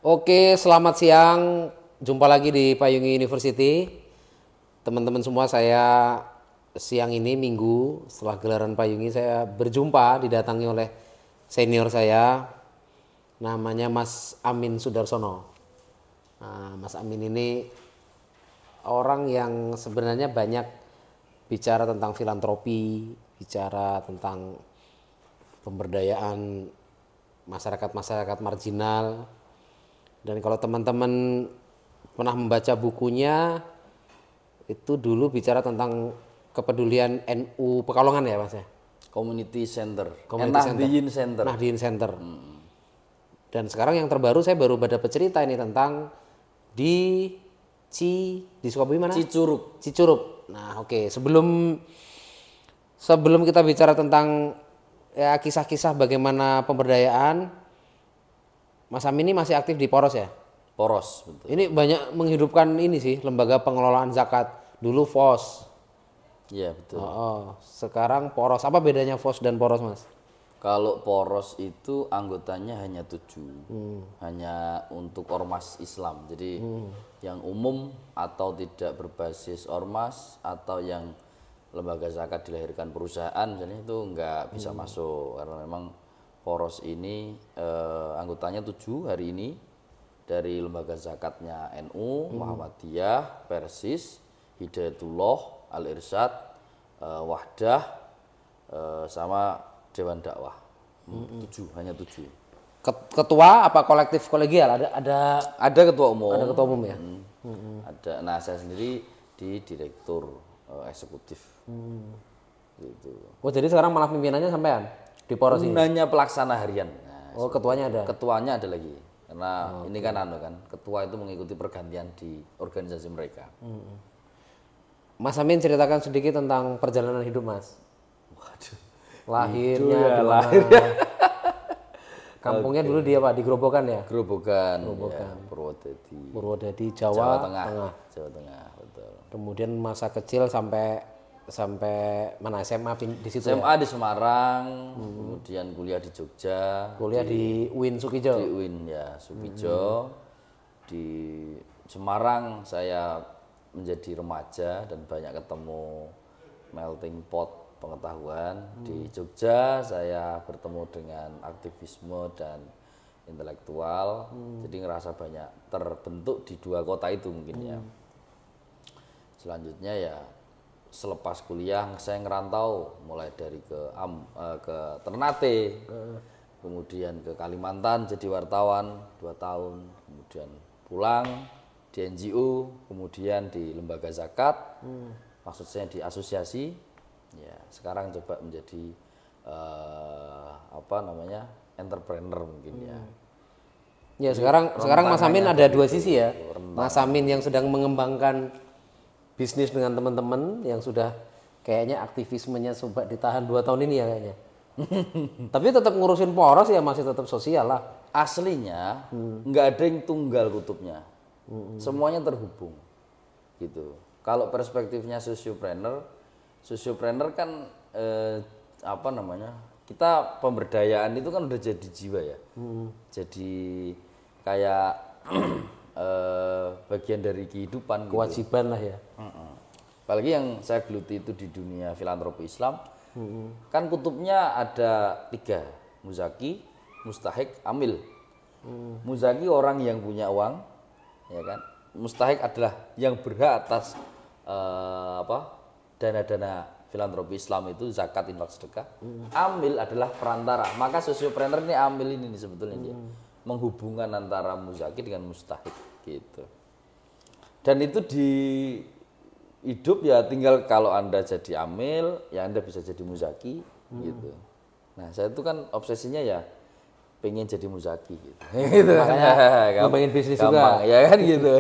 Oke, selamat siang. Jumpa lagi di Payungi University. Teman-teman semua, saya siang ini Minggu setelah gelaran Payungi saya berjumpa didatangi oleh senior saya, namanya Mas Amin Sudarsono. Nah, Mas Amin ini orang yang sebenarnya banyak bicara tentang filantropi, bicara tentang pemberdayaan masyarakat-masyarakat marginal. Dan kalau teman-teman pernah membaca bukunya, itu dulu bicara tentang kepedulian NU Pekalongan ya Mas ya? Community Center, Community Center. Nahdliyin Center. Nahdliyin Center. Dan sekarang yang terbaru saya baru dapat cerita ini tentang di Sukabumi mana? Cicurup. Nah, oke. Sebelum kita bicara tentang ya kisah-kisah bagaimana pemberdayaan, Mas Amin ini masih aktif di Poros ya? Poros, betul. Ini banyak menghidupkan ini sih, lembaga pengelolaan zakat. Dulu FOS. Iya, betul. Sekarang Poros. Apa bedanya FOS dan Poros, Mas? Kalau Poros itu anggotanya hanya 7. Hanya untuk ormas Islam. Jadi yang umum atau tidak berbasis ormas atau yang lembaga zakat dilahirkan perusahaan misalnya itu nggak bisa masuk karena memang Poros ini anggotanya 7 hari ini dari lembaga zakatnya NU, Muhammadiyah, Persis, Hidayatullah, Al-Irsyad, Wahdah, sama Dewan Dakwah. 7, hanya 7. Ketua apa kolektif kolegial? Ada ketua umum. Ada ketua umum ya. Ada. Nah, saya sendiri di direktur eksekutif. Gitu. Oh, jadi sekarang malah pimpinannya sampean di Poros ini. Gunanya pelaksana harian. Nah, ketuanya ada. Ketuanya ada lagi. Karena ini kan ketua itu mengikuti pergantian di organisasi mereka. Mas Amin ceritakan sedikit tentang perjalanan hidup Mas. Waduh. Lahirnya ya, di mana? Kampungnya dulu dia Pak di Grobogan ya? Grobogan. Ya, Purwodadi, Jawa Tengah. Jawa Tengah, betul. Kemudian masa kecil sampai mana SMA di situ SMA ya? di Semarang, kemudian kuliah di Jogja. Kuliah di UIN Sukijo. Di UIN ya, Sukijo. Di Semarang saya menjadi remaja dan banyak ketemu melting pot pengetahuan. Di Jogja saya bertemu dengan aktivisme dan intelektual. Jadi ngerasa banyak terbentuk di 2 kota itu mungkin ya. Selanjutnya ya selepas kuliah saya ngerantau mulai dari ke Ternate, kemudian ke Kalimantan jadi wartawan 2 tahun, kemudian pulang di NGO, kemudian di lembaga zakat, maksud saya di asosiasi. Ya, sekarang coba menjadi entrepreneur mungkin ya. Ya, sekarang Mas Amin ada 2 sisi ya. Mas Amin yang sedang mengembangkan bisnis dengan teman-teman yang sudah kayaknya aktivismenya coba ditahan 2 tahun ini ya kayaknya. Tapi tetap ngurusin Poros ya, masih tetap sosial lah. Aslinya nggak ada yang tunggal kutubnya, semuanya terhubung gitu. Kalau perspektifnya sosiopreneur kan kita pemberdayaan itu kan udah jadi jiwa ya, jadi kayak bagian dari kehidupan, kewajiban gitu lah ya. Apalagi yang saya geluti itu di dunia filantropi Islam, kan kutubnya ada 3, muzaki, mustahik, amil. Muzaki orang yang punya uang, ya kan. Mustahik adalah yang berhak atas dana-dana filantropi Islam itu zakat, infak, sedekah. Amil adalah perantara. Maka sosiopreneur ini amil ini sebetulnya dia menghubungkan antara muzaki dengan mustahik gitu. Dan itu di hidup ya tinggal kalau Anda jadi amil ya Anda bisa jadi muzaki gitu. Nah, saya itu kan obsesinya ya pengen jadi muzaki gitu. Makanya pengen bisnis juga ya kan gitu.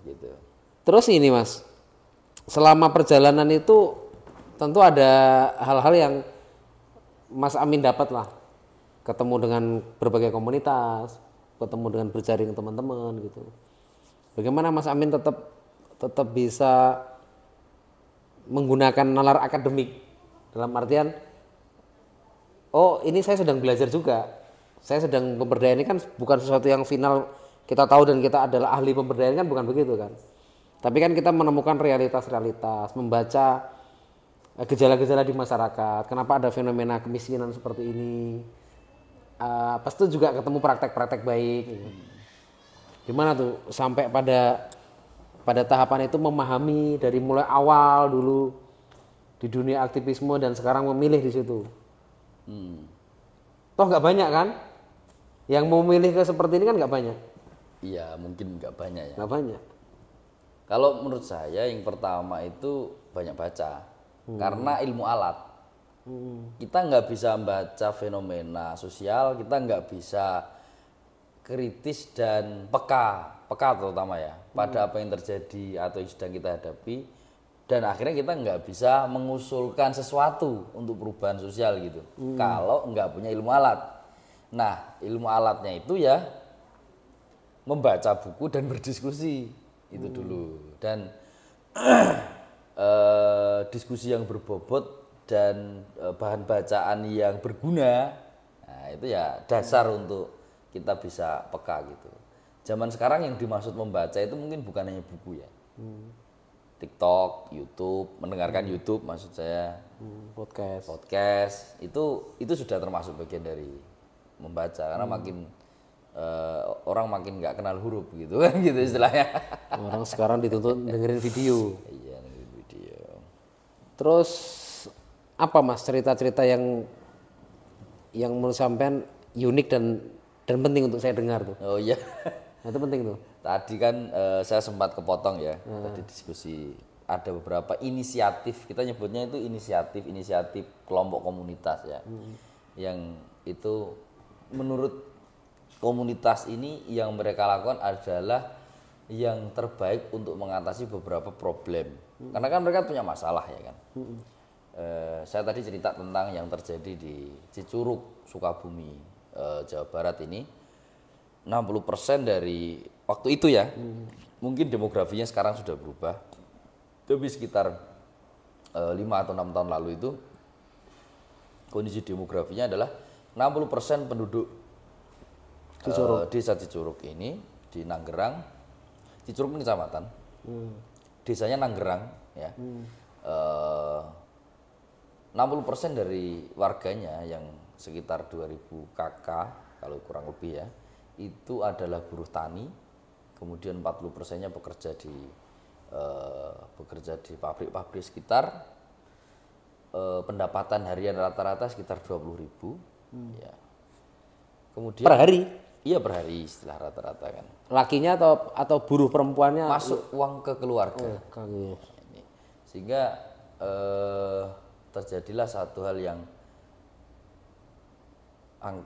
Gitu. Terus ini Mas, selama perjalanan itu tentu ada hal-hal yang Mas Amin dapat lah. Ketemu dengan berbagai komunitas, ketemu dengan berjaring teman-teman gitu. Bagaimana Mas Amin tetap bisa menggunakan nalar akademik dalam artian, oh ini saya sedang belajar juga saya sedang pemberdayaan ini kan bukan sesuatu yang final kita tahu dan kita adalah ahli pemberdayaan kan bukan begitu kan. Tapi kan kita menemukan realitas-realitas, membaca gejala-gejala di masyarakat. Kenapa ada fenomena kemiskinan seperti ini? Pas itu juga ketemu praktek-praktek baik. Gitu. Gimana tuh sampai pada tahapan itu memahami dari mulai awal dulu di dunia aktivisme dan sekarang memilih di situ. Toh nggak banyak kan? Yang mau milih ke seperti ini kan nggak banyak. Iya, mungkin nggak banyak ya. Nggak banyak. Kalau menurut saya yang pertama itu banyak baca, karena ilmu alat. Kita nggak bisa membaca fenomena sosial, kita nggak bisa kritis dan peka terutama ya pada apa yang terjadi atau yang sedang kita hadapi, dan akhirnya kita nggak bisa mengusulkan sesuatu untuk perubahan sosial gitu. Kalau nggak punya ilmu alat. Nah, ilmu alatnya itu ya membaca buku dan berdiskusi itu dulu, dan diskusi yang berbobot dan bahan bacaan yang berguna. Nah, itu ya dasar untuk kita bisa peka gitu. Zaman sekarang yang dimaksud membaca itu mungkin bukan hanya buku ya. TikTok, YouTube, mendengarkan YouTube maksud saya. Podcast itu sudah termasuk bagian dari membaca, karena makin orang makin nggak kenal huruf gitu kan gitu istilahnya. Orang sekarang dituntut dengerin video. Iya, dengerin video. Terus apa Mas cerita-cerita yang menurut sampean unik dan penting untuk saya dengar tuh? Oh iya. Nah, itu penting tuh. Tadi kan saya sempat kepotong ya. Tadi diskusi ada beberapa inisiatif, kita nyebutnya itu inisiatif kelompok komunitas ya. Yang itu menurut komunitas ini yang mereka lakukan adalah yang terbaik untuk mengatasi beberapa problem. Karena kan mereka punya masalah ya kan. Saya tadi cerita tentang yang terjadi di Cicurug, Sukabumi, Jawa Barat ini. 60% dari waktu itu ya, mungkin demografinya sekarang sudah berubah. Tapi sekitar 5 atau 6 tahun lalu itu kondisi demografinya adalah 60% penduduk desa Cicurug ini di Nanggerang. Cicurug ini kecamatan. Desanya Nanggerang ya. 60% dari warganya yang sekitar 2000 KK kalau kurang lebih ya, itu adalah buruh tani. Kemudian 40%-nya bekerja di pabrik-pabrik sekitar. Pendapatan harian rata-rata sekitar 20.000 ya. Kemudian Per hari? Iya, per hari istilah rata-rata kan. Lakinya atau buruh perempuannya Masuk uang ke keluarga. Ini. Sehingga terjadilah satu hal yang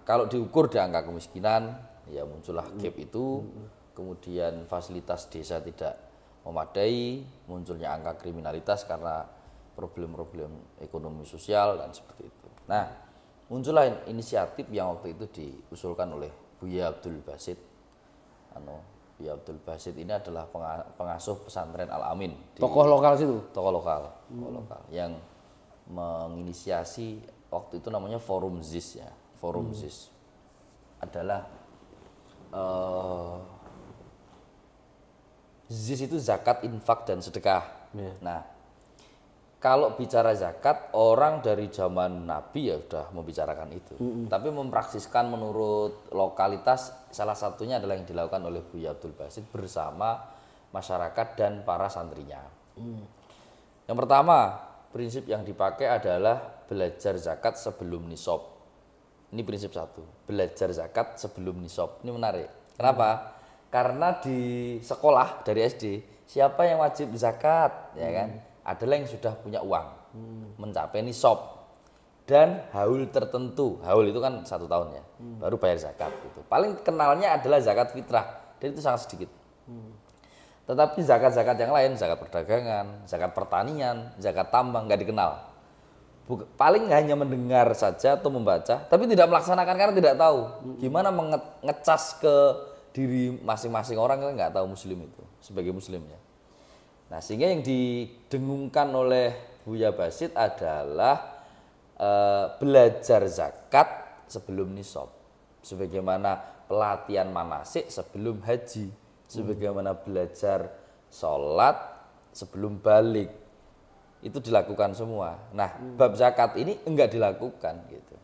kalau diukur di angka kemiskinan, ya muncullah gap itu. Kemudian fasilitas desa tidak memadai, munculnya angka kriminalitas karena problem-problem ekonomi sosial dan seperti itu. Nah, muncullah inisiatif yang waktu itu diusulkan oleh Buya Abdul Basit. Buya Abdul Basit ini adalah pengasuh pesantren Al-Amin. tokoh lokal situ? Tokoh lokal yang menginisiasi waktu itu namanya Forum ZIS ya. Forum ZIS adalah ZIS itu zakat, infak, dan sedekah. Nah, kalau bicara zakat, orang dari zaman Nabi ya sudah membicarakan itu. Tapi mempraksiskan menurut lokalitas, salah satunya adalah yang dilakukan oleh Buya Abdul Basit bersama masyarakat dan para santrinya. Yang pertama, prinsip yang dipakai adalah belajar zakat sebelum nisab. Ini prinsip satu, belajar zakat sebelum nisab. Ini menarik. Kenapa? Karena di sekolah dari SD, siapa yang wajib zakat, ya kan? Adalah yang sudah punya uang, mencapai nisab dan haul tertentu. Haul itu kan 1 tahun ya, baru bayar zakat. Gitu. Paling kenalnya adalah zakat fitrah, dan itu sangat sedikit. Tetapi zakat-zakat yang lain, zakat perdagangan, zakat pertanian, zakat tambang nggak dikenal. Paling hanya mendengar saja atau membaca, tapi tidak melaksanakan karena tidak tahu gimana ngecas ke diri masing-masing orang, kan nggak tahu muslim itu sebagai muslimnya. Nah, sehingga yang didengungkan oleh Buya Basit adalah belajar zakat sebelum nisab. sebagaimana pelatihan manasik sebelum haji, sebagaimana belajar sholat sebelum balik, itu dilakukan semua. Nah, bab zakat ini enggak dilakukan gitu.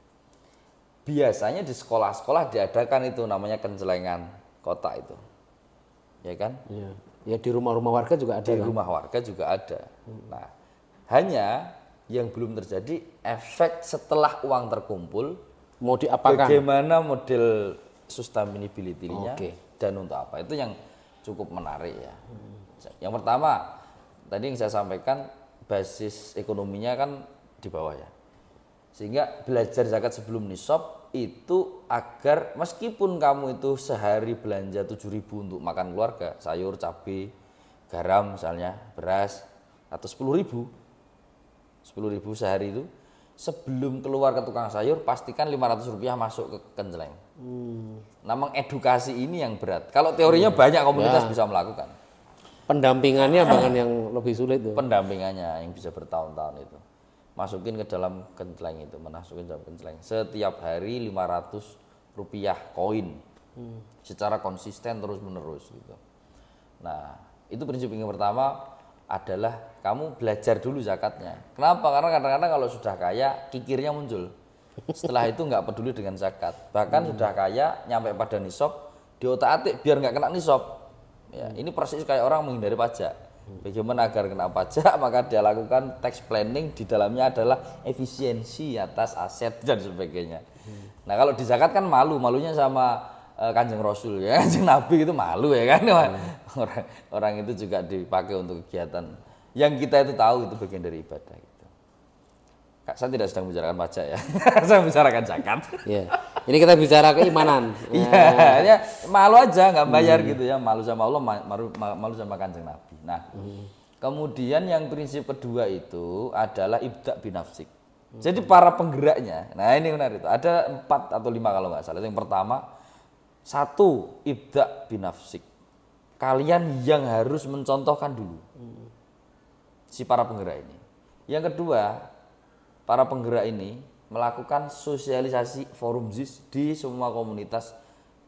Biasanya di sekolah-sekolah diadakan itu namanya kencelengan kota itu, ya kan? Iya. Ya di rumah-rumah warga juga ada. Di rumah warga juga ada. Nah, hanya yang belum terjadi efek setelah uang terkumpul, Mau diapakan? bagaimana model sustainability-nya Oke. dan untuk apa, itu yang cukup menarik ya. Yang pertama tadi yang saya sampaikan, basis ekonominya kan di bawah ya, sehingga belajar zakat sebelum nisab itu agar meskipun kamu itu sehari belanja 7.000 untuk makan keluarga, sayur, cabai, garam misalnya, beras, atau 10.000 sehari itu, sebelum keluar ke tukang sayur pastikan 500 rupiah masuk ke kenceleng. Nah, mengedukasi ini yang berat. Kalau teorinya banyak komunitas bisa melakukan. Pendampingannya bahkan yang lebih sulit tuh. Pendampingannya yang bisa bertahun-tahun itu. Masukin ke dalam kenceleng itu, masukin dalam kenceleng. Setiap hari 500 rupiah koin. Secara konsisten terus menerus gitu. Nah, itu prinsip yang pertama adalah kamu belajar dulu zakatnya. Kenapa? Karena kadang-kadang kalau sudah kaya kikirnya muncul. Setelah itu nggak peduli dengan zakat. Bahkan sudah kaya nyampe pada nisab diotak-atik biar nggak kena nisab. Ya, ini persis kayak orang menghindari pajak. Bagaimana agar kena pajak? Maka dia lakukan tax planning, di dalamnya adalah efisiensi atas aset dan sebagainya. Nah, kalau di zakat kan malunya sama Kanjeng Rasul ya, Kanjeng Nabi itu malu ya kan. Orang itu juga dipakai untuk kegiatan yang kita itu tahu itu bagian dari ibadah gitu. Saya tidak sedang membicarakan pajak ya. Saya membicarakan zakat. Ya. Ini kita bicara keimanan. Iya, ya, malu aja nggak bayar gitu ya, malu sama Allah, malu sama Kanjeng Nabi. Nah, kemudian yang prinsip kedua itu adalah ibda binafsik. Jadi para penggeraknya, nah ini benar itu, ada 4 atau 5 kalau nggak salah. Yang pertama, 1, ibda binafsik. Kalian yang harus mencontohkan dulu si para penggerak ini. Yang kedua, para penggerak ini melakukan sosialisasi forum ZIS di semua komunitas.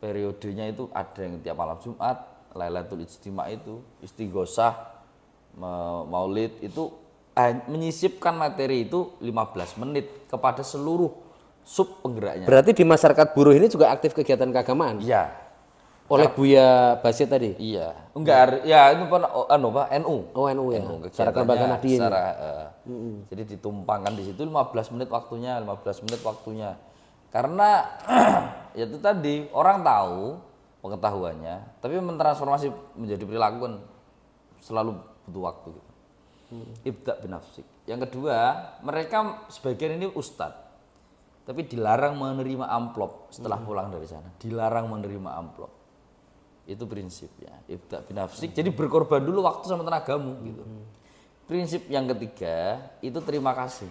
Periodenya itu ada yang tiap malam Jumat, Lailatul Ijtima itu, Istighosah, Maulid itu menyisipkan materi itu 15 menit kepada seluruh sub penggeraknya. Berarti di masyarakat buruh ini juga aktif kegiatan keagamaan? Iya. Oleh Buya Basit tadi? Iya. Enggak, ya itu Pak NU. Oh, NU ya. Secara Kegiatannya Lembaga Nahdien. Jadi ditumpangkan di situ 15 menit waktunya. Karena ya itu tadi orang tahu pengetahuannya, tapi mentransformasi menjadi perilaku kan selalu butuh waktu gitu. Ibda binafsik. Yang kedua, mereka sebagian ini ustadz, tapi dilarang menerima amplop setelah pulang dari sana. Dilarang menerima amplop. Itu prinsipnya. Ibda binafsik. Jadi berkorban dulu waktu sama tenagamu gitu. Prinsip yang ketiga itu terima kasih.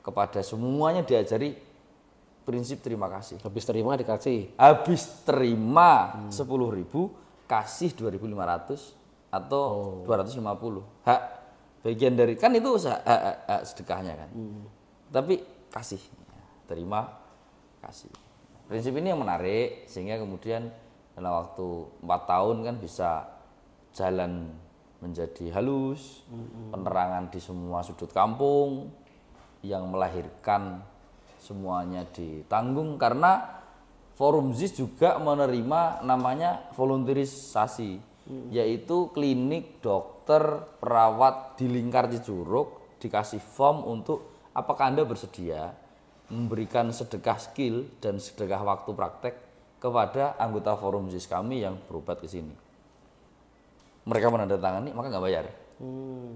Kepada semuanya diajari prinsip terima kasih. Habis terima dikasih. Habis terima 10.000 kasih 2.500 atau 250. Hak bagian dari kan itu hak sedekahnya kan. Tapi kasih, terima kasih. Prinsip ini yang menarik sehingga kemudian dalam waktu 4 tahun kan bisa jalan menjadi halus, penerangan di semua sudut kampung, yang melahirkan semuanya ditanggung karena Forum ZIS juga menerima namanya volunteerisasi, yaitu klinik, dokter, perawat di Lingkar Cijuruk dikasih form untuk apakah Anda bersedia memberikan sedekah skill dan sedekah waktu praktek kepada anggota Forum ZIS kami yang berobat ke sini. Mereka menandatangani maka nggak bayar.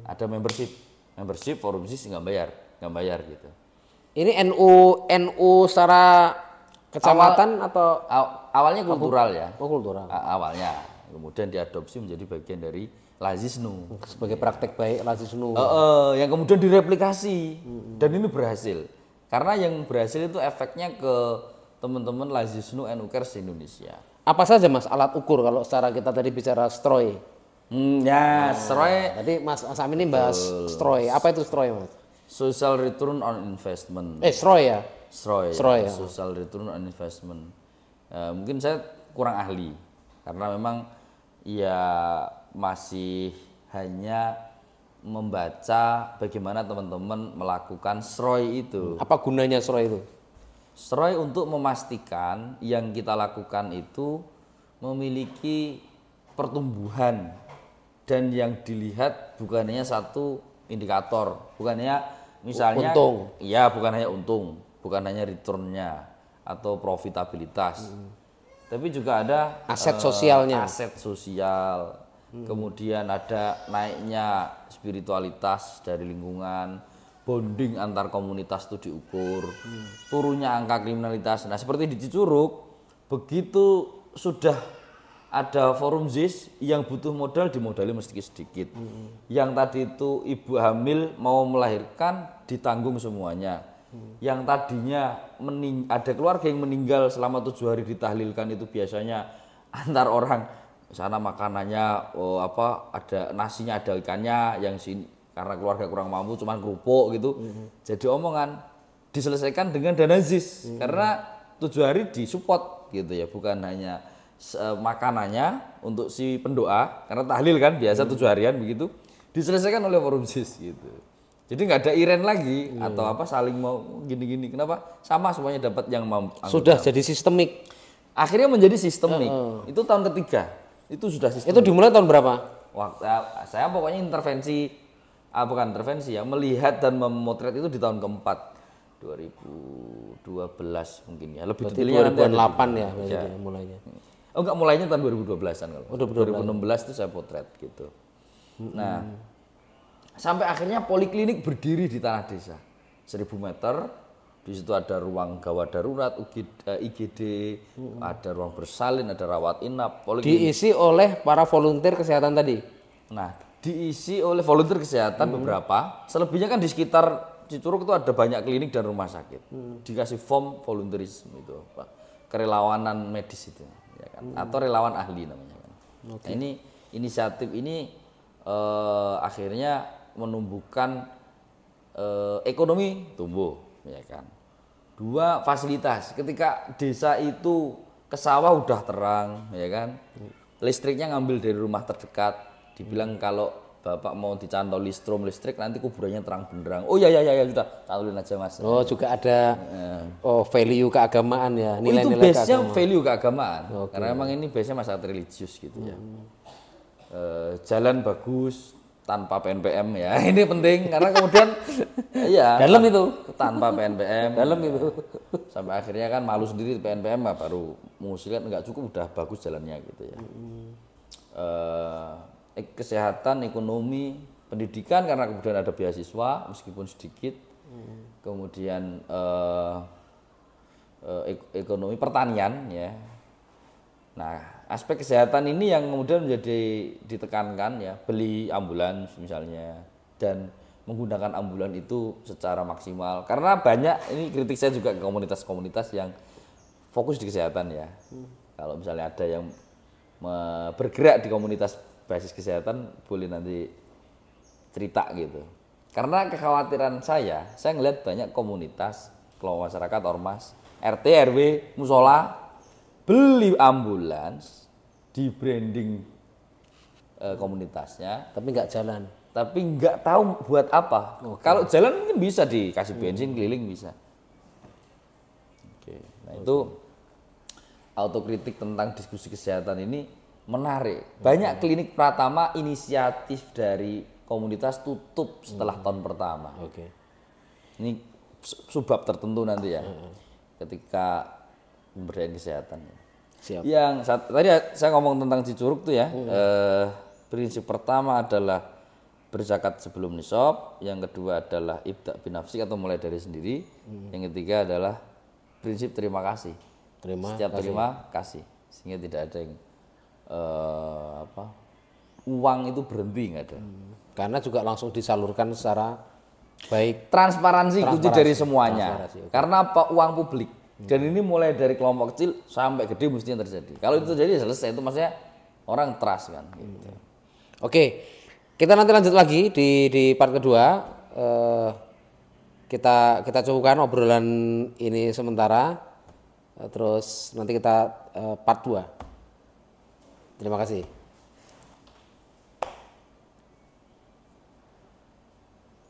Ada membership Forum ZIS nggak bayar gitu. Ini NU secara kecamatan atau awalnya kultural ya. Oh, kultural. Awalnya, kemudian diadopsi menjadi bagian dari Lazisnu Sebagai praktek baik Lazisnu. yang kemudian direplikasi dan ini berhasil. Karena yang berhasil itu efeknya ke teman-teman Lazisnu NU Kers Indonesia. Apa saja Mas alat ukur kalau secara kita tadi bicara stroy? Stroy. Tadi Mas Amin ini bahas stroy. Apa itu stroy Mas? Social return on investment. Stroy ya? SROI, SROI, ya. Social Return on Investment. Mungkin saya kurang ahli karena memang ya masih hanya membaca bagaimana teman-teman melakukan SROI itu. Apa gunanya SROI itu? SROI untuk memastikan yang kita lakukan itu memiliki pertumbuhan dan yang dilihat bukan hanya satu indikator, bukan hanya misalnya untung. Iya, bukan hanya untung, bukan hanya returnnya atau profitabilitas. Tapi juga ada aset sosialnya. Aset sosial. Kemudian ada naiknya spiritualitas dari lingkungan, bonding antar komunitas itu diukur, turunnya angka kriminalitas. Nah, seperti di Cicurug, begitu sudah ada forum ZIS yang butuh modal dimodali mesti sedikit. Yang tadi itu ibu hamil mau melahirkan ditanggung semuanya. Yang tadinya ada keluarga yang meninggal selama 7 hari ditahlilkan itu biasanya antar orang sana makanannya ada nasinya ada ikannya, yang sini karena keluarga kurang mampu cuman kerupuk gitu. Jadi omongan diselesaikan dengan dana ZIS karena 7 hari disupport gitu ya, bukan hanya makanannya untuk si pendoa karena tahlil kan biasa 7 harian begitu, diselesaikan oleh forum ZIS gitu. Jadi nggak ada iren lagi atau saling mau gini-gini. Kenapa? Sama semuanya dapat yang mampu. Sudah jadi sistemik. Akhirnya menjadi sistemik. Itu tahun ketiga. Itu sudah sistemik. Itu dimulai tahun berapa? Saya pokoknya bukan intervensi ya, melihat dan memotret itu di tahun keempat 2012 mungkin ya, lebih detailnya 2008 ya mulainya. Oh enggak, mulainya tahun 2012-an kalau. 2016 itu saya potret gitu. Nah, sampai akhirnya poliklinik berdiri di tanah desa 1000 meter. Di situ ada ruang gawat darurat, IGD, ada ruang bersalin, ada rawat inap, poliklinik. Diisi oleh para volunteer kesehatan tadi. Nah, diisi oleh volunteer kesehatan beberapa. Selebihnya kan di sekitar Cicurug itu ada banyak klinik dan rumah sakit. Dikasih form volunteerisme itu, kerelawanan medis itu, ya kan? Atau relawan ahli namanya kan. Nah, ini inisiatif ini akhirnya menumbuhkan ekonomi tumbuh, ya kan. 2, fasilitas. Ketika desa itu ke sawah udah terang, ya kan. Listriknya ngambil dari rumah terdekat. Dibilang kalau Bapak mau dicantol listrik nanti kuburannya terang benderang. Oh ya sudah, cantolin aja Mas. Oh, juga ada value keagamaan ya, nilai-nilai itu base-nya value keagamaan. Karena memang ini base-nya masyarakat religius gitu ya. Jalan bagus tanpa PNPM ya. Ini penting karena kemudian ya dalam itu tanpa PNPM. Dalam itu. Sampai akhirnya kan malu sendiri PNPM baru mengusulkan enggak cukup udah bagus jalannya gitu ya. Kesehatan, ekonomi, pendidikan karena kemudian ada beasiswa meskipun sedikit. Kemudian ekonomi pertanian ya. Nah, aspek kesehatan ini yang kemudian menjadi ditekankan ya, beli ambulans misalnya dan menggunakan ambulans itu secara maksimal. Karena banyak, ini kritik saya juga ke komunitas-komunitas yang fokus di kesehatan ya. Kalau misalnya ada yang bergerak di komunitas basis kesehatan boleh nanti cerita gitu. Karena kekhawatiran saya ngelihat banyak komunitas, kelompok masyarakat, ormas, RT, RW, musola beli ambulans di branding komunitasnya, tapi nggak jalan. Tapi nggak tahu buat apa. Kalau jalan mungkin bisa dikasih bensin keliling bisa. Nah itu autokritik tentang diskusi kesehatan ini menarik. Banyak klinik Pratama inisiatif dari komunitas tutup setelah tahun pertama. Ini sebab tertentu nanti ya. Ketika pemberdayaan kesehatan. Siap. Yang tadi saya ngomong tentang Cicurug tuh ya. Prinsip pertama adalah berzakat sebelum nisab, yang kedua adalah ibda binafsik atau mulai dari sendiri, yang ketiga adalah prinsip terima kasih. Terima kasih. Sehingga tidak ada yang uang itu berhenti, nggak ada. Karena juga langsung disalurkan secara baik. Transparansi kunci dari semuanya. Karena apa? Uang publik. Dan ini mulai dari kelompok kecil sampai gede mestinya terjadi. Kalau itu terjadi selesai, itu maksudnya orang trust kan. Gitu. Oke, kita nanti lanjut lagi di part kedua. kita cukupkan obrolan ini sementara. Terus nanti kita part 2. Terima kasih.